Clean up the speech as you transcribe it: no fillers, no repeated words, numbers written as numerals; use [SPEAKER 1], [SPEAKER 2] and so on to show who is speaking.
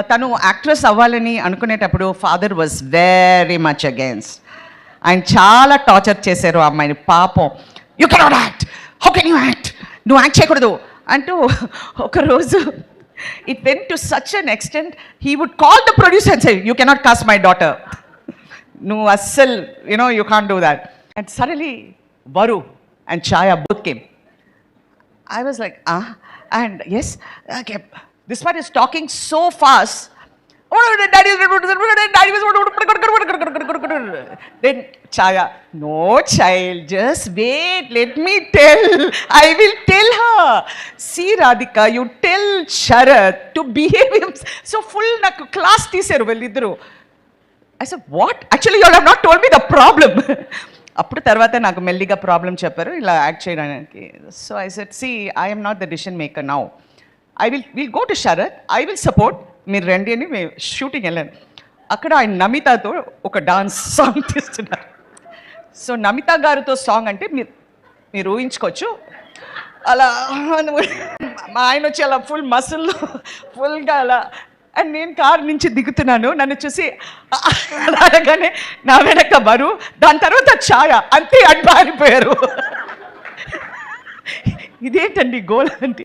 [SPEAKER 1] తను యాక్ట్రెస్ అవ్వాలని అనుకునేటప్పుడు father was very much against. ఆయన చాలా టార్చర్ చేశారు ఆ అమ్మాయిని. పాపం, you cannot act, how can you act, నువ్వు యాక్ట్ చేయకూడదు అంటూ ఒకరోజు it went to such an extent he would call the producer and say you cannot cast my daughter, నువ్వు అస్సలు you can't do that. And suddenly Varu and Chaya both came. I was like, and yes, okay, this one is talking so fast. Daddy was then Chaya, no child, just wait, let me tell. I will tell her. See Radhika, you tell Sharath to behave himself. So full నాకు class తీశారు వెళ్ళిద్దరు. I said, what? Actually, you have not told me the problem. అప్పుడు తర్వాత నాకు మెల్లిగా problem చెప్పారు ఇలా act చేయడానికి. So I said, see I'm not the decision maker now, will go to Sharath, I will support, మీరు రండి అని మేము షూటింగ్ వెళ్ళాను. అక్కడ ఆయన నమితాతో ఒక డాన్స్ సాంగ్ తీస్తున్నారు. సో నమిత గారితో సాంగ్ అంటే మీరు ఊహించుకోవచ్చు. అలా మా ఆయన వచ్చి అలా ఫుల్ మసిల్ ఫుల్గా అలా, అండ్ నేను కారు నుంచి దిగుతున్నాను, నన్ను చూసి అలాగానే నా వెనక బరు, దాని తర్వాత ఛాయ, అంతే అడ్బారిపోయారు. ఇదేంటండి గోల్ అంటే